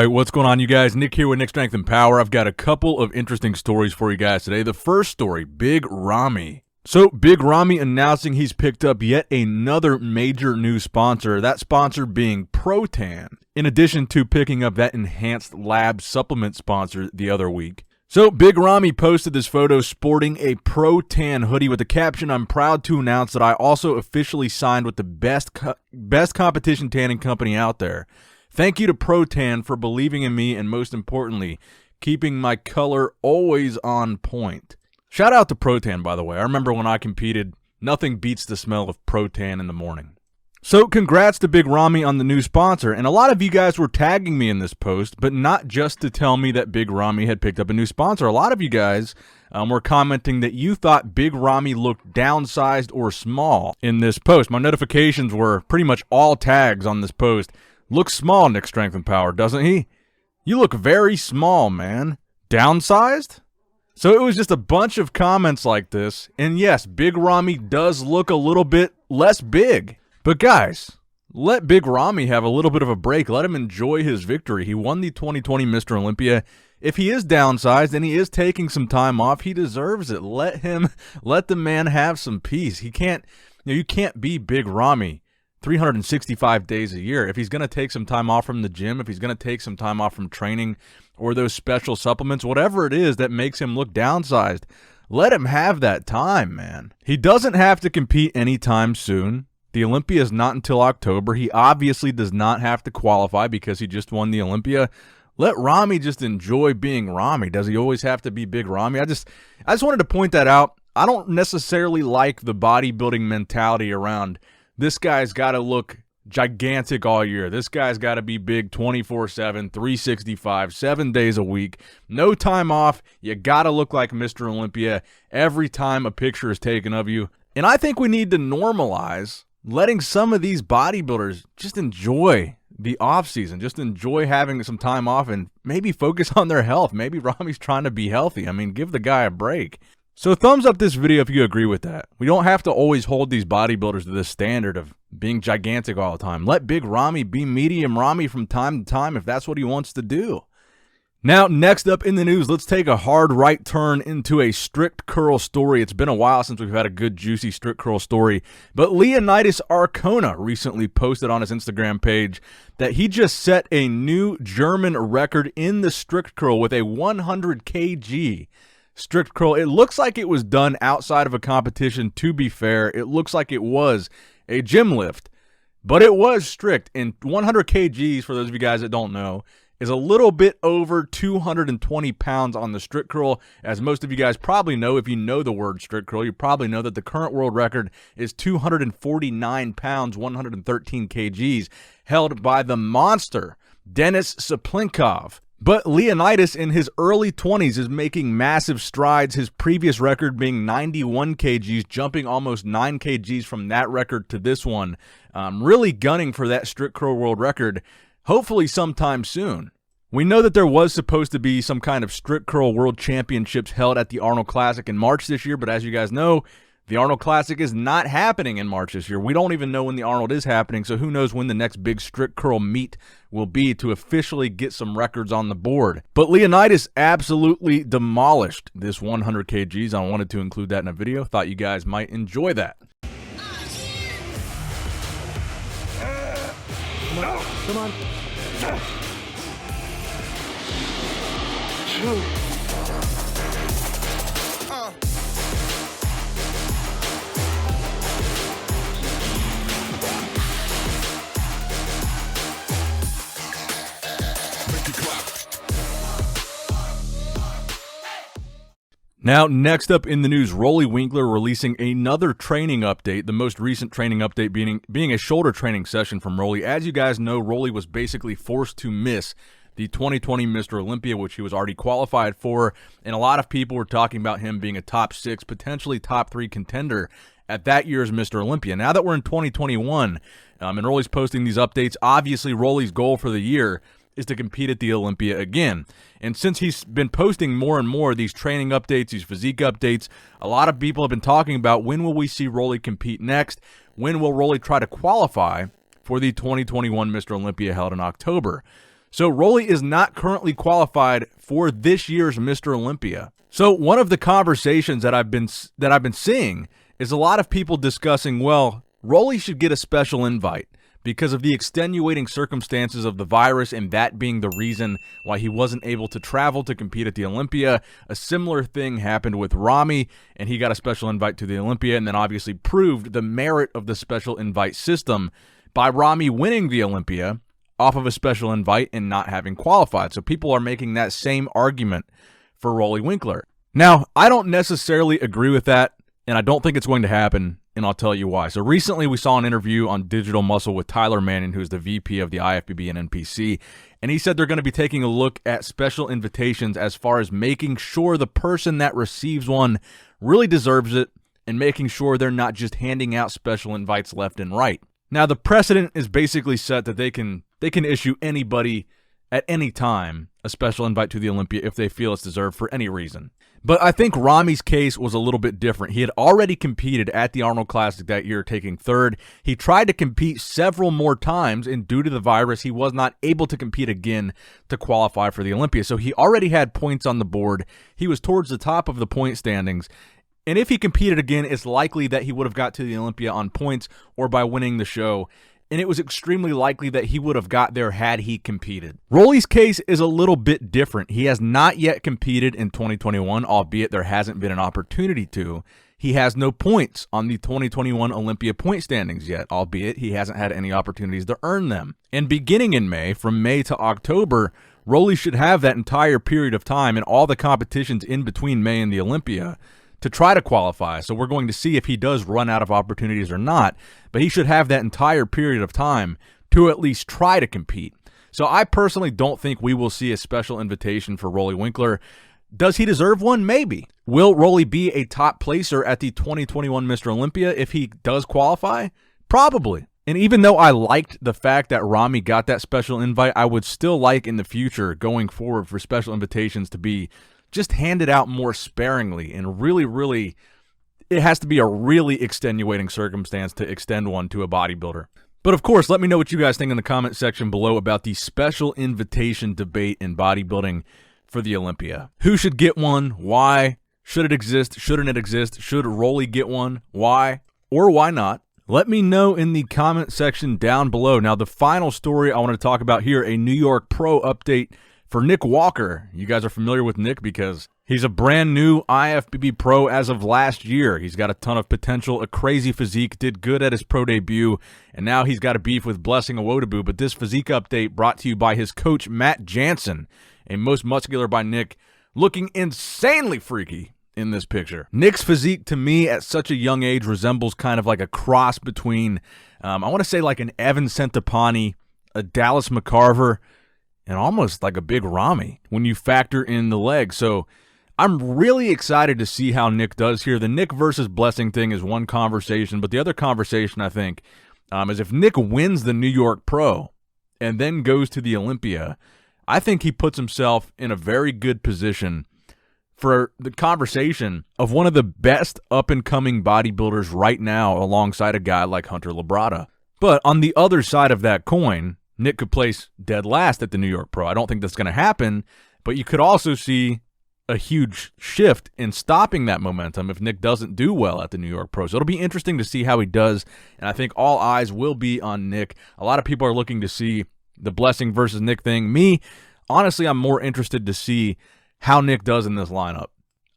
Alright, what's going on, you guys? Nick here with Nick Strength and Power. I've got a couple of interesting stories for you guys today. The first story, Big Ramy. So, Big Ramy announcing he's picked up yet another major new sponsor, that sponsor being Protan, in addition to picking up that enhanced lab supplement sponsor the other week. So, Big Ramy posted this photo sporting a Protan hoodie with the caption, "I'm proud to announce that I also officially signed with the best competition tanning company out there. Thank you to Protan for believing in me and, most importantly, keeping my color always on point." Shout out to Protan, by the way. I remember when I competed, nothing beats the smell of Protan in the morning. So congrats to Big Ramy on the new sponsor, and a lot of you guys were tagging me in this post, but not just to tell me that Big Ramy had picked up a new sponsor. A lot of you guys were commenting that you thought Big Ramy looked downsized or small in this post. My notifications were pretty much all tags on this post. Looks small, Nick Strength and Power, doesn't he? You look very small, man. Downsized? So it was just a bunch of comments like this, and yes, Big Ramy does look a little bit less big. But guys, let Big Ramy have a little bit of a break. Let him enjoy his victory. He won the 2020 Mr. Olympia. If he is downsized and he is taking some time off, he deserves it. Let the man have some peace. He can't, you can't be Big Ramy 365 days a year. If he's going to take some time off from the gym, if he's going to take some time off from training or those special supplements, whatever it is that makes him look downsized, let him have that time, man. He doesn't have to compete anytime soon. The Olympia is not until October. He obviously does not have to qualify because he just won the Olympia. Let Ramy just enjoy being Ramy. Does he always have to be Big Ramy? I just wanted to point that out. I don't necessarily like the bodybuilding mentality around this guy's got to look gigantic all year. This guy's got to be big 24/7, 365, 7 days a week. No time off. You got to look like Mr. Olympia every time a picture is taken of you. And I think we need to normalize letting some of these bodybuilders just enjoy the off season, just enjoy having some time off and maybe focus on their health. Maybe Ramy's trying to be healthy. I mean, give the guy a break. So thumbs up this video if you agree with that. We don't have to always hold these bodybuilders to this standard of being gigantic all the time. Let Big Ramy be medium Ramy from time to time if that's what he wants to do. Now, next up in the news, let's take a hard right turn into a strict curl story. It's been a while since we've had a good, juicy strict curl story, but Leonidas Arkona recently posted on his Instagram page that he just set a new German record in the strict curl with a 100 kg strict curl. It looks like it was done outside of a competition, to be fair. It looks like it was a gym lift, but it was strict. And 100 kgs, for those of you guys that don't know, is a little bit over 220 pounds on the strict curl. As most of you guys probably know, if you know the word strict curl, you probably know that the current world record is 249 pounds, 113 kgs, held by the monster, Denis Saplinkov. But Leonidas in his early 20s is making massive strides, his previous record being 91 kgs, jumping almost 9 kgs from that record to this one. Really gunning for that strict curl world record, hopefully sometime soon. We know that there was supposed to be some kind of strict curl world championships held at the Arnold Classic in March this year, but as you guys know, the Arnold Classic is not happening in March this year. We don't even know when the Arnold is happening, so who knows when the next big strict curl meet will be to officially get some records on the board. But Leonidas absolutely demolished this 100 kgs. I wanted to include that in a video. Thought you guys might enjoy that. Come on. Now, next up in the news, Roelly Winklaar releasing another training update, the most recent training update being a shoulder training session from Roelly. As you guys know, Roelly was basically forced to miss the 2020 Mr. Olympia, which he was already qualified for, and a lot of people were talking about him being a top 6, potentially top 3 contender at that year's Mr. Olympia. Now that we're in 2021, and Roelly's posting these updates, obviously Roelly's goal for the year is to compete at the Olympia again. And since he's been posting more and more of these training updates, these physique updates, a lot of people have been talking about when will we see Roelly compete next? When will Roelly try to qualify for the 2021 Mr. Olympia held in October? So Roelly is not currently qualified for this year's Mr. Olympia. So one of the conversations that I've been seeing is a lot of people discussing, well, Roelly should get a special invite because of the extenuating circumstances of the virus and that being the reason why he wasn't able to travel to compete at the Olympia. A similar thing happened with Ramy, and he got a special invite to the Olympia and then obviously proved the merit of the special invite system by Ramy winning the Olympia off of a special invite and not having qualified. So people are making that same argument for Roelly Winklaar. Now, I don't necessarily agree with that, and I don't think it's going to happen, and I'll tell you why. So recently we saw an interview on Digital Muscle with Tyler Manning, who's the VP of the IFBB and NPC, and he said they're going to be taking a look at special invitations as far as making sure the person that receives one really deserves it and making sure they're not just handing out special invites left and right. Now, the precedent is basically set that they can issue anybody at any time a special invite to the Olympia if they feel it's deserved for any reason. But I think Ramy's case was a little bit different. He had already competed at the Arnold Classic that year, taking third. He tried to compete several more times, and due to the virus, he was not able to compete again to qualify for the Olympia. So he already had points on the board. He was towards the top of the point standings. And if he competed again, it's likely that he would have got to the Olympia on points or by winning the show. And it was extremely likely that he would have got there had he competed. Roelly's case is a little bit different. He has not yet competed in 2021, albeit there hasn't been an opportunity to. He has no points on the 2021 Olympia point standings yet, albeit he hasn't had any opportunities to earn them. And beginning in May, from May to October, Roelly should have that entire period of time and all the competitions in between May and the Olympia to try to qualify. So we're going to see if he does run out of opportunities or not, but he should have that entire period of time to at least try to compete. So I personally don't think we will see a special invitation for Roelly Winklaar. Does he deserve one? Maybe. Will Roelly be a top placer at the 2021 Mr. Olympia if he does qualify? Probably. And even though I liked the fact that Ramy got that special invite, I would still like in the future going forward for special invitations to be just handed out more sparingly, and really, it has to be a really extenuating circumstance to extend one to a bodybuilder. But of course, let me know what you guys think in the comment section below about the special invitation debate in bodybuilding for the Olympia. Who should get one? Why? Should it exist? Shouldn't it exist? Should Roelly get one? Why? Or why not? Let me know in the comment section down below. Now, the final story I want to talk about here, a New York Pro update for Nick Walker. You guys are familiar with Nick because he's a brand new IFBB Pro as of last year. He's got a ton of potential, a crazy physique, did good at his pro debut, and now he's got a beef with Blessing Awodabu. But this physique update brought to you by his coach, Matt Jansen, a most muscular by Nick, looking insanely freaky in this picture. Nick's physique, to me, at such a young age, resembles kind of like a cross between, I want to say like an Evan Centopani, a Dallas McCarver, and almost like a big Ramy when you factor in the legs. So I'm really excited to see how Nick does here. The Nick versus Blessing thing is one conversation, but the other conversation, I think, is if Nick wins the New York Pro and then goes to the Olympia, I think he puts himself in a very good position for the conversation of one of the best up-and-coming bodybuilders right now alongside a guy like Hunter Labrada. But on the other side of that coin, Nick could place dead last at the New York Pro. I don't think that's going to happen, but you could also see a huge shift in stopping that momentum if Nick doesn't do well at the New York Pro. So it'll be interesting to see how he does, and I think all eyes will be on Nick. A lot of people are looking to see the Blessing versus Nick thing. Me, honestly, I'm more interested to see how Nick does in this lineup.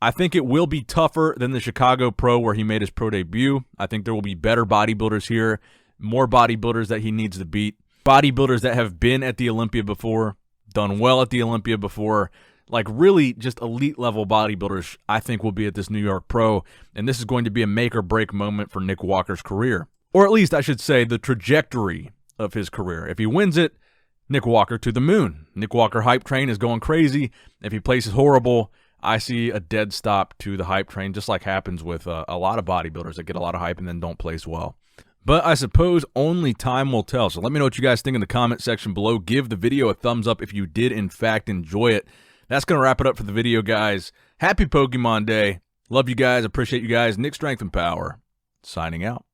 I think it will be tougher than the Chicago Pro where he made his pro debut. I think there will be better bodybuilders here, more bodybuilders that he needs to beat. Bodybuilders that have been at the Olympia before, done well at the Olympia before, like really just elite level bodybuilders, I think will be at this New York Pro, and this is going to be a make or break moment for Nick Walker's career. Or at least I should say the trajectory of his career. If he wins it, Nick Walker to the moon. Nick Walker hype train is going crazy. If he places horrible, I see a dead stop to the hype train, just like happens with a lot of bodybuilders that get a lot of hype and then don't place well. But I suppose only time will tell. So let me know what you guys think in the comment section below. Give the video a thumbs up if you did, in fact, enjoy it. That's going to wrap it up for the video, guys. Happy Pokemon Day. Love you guys. Appreciate you guys. Nick Strength and Power, signing out.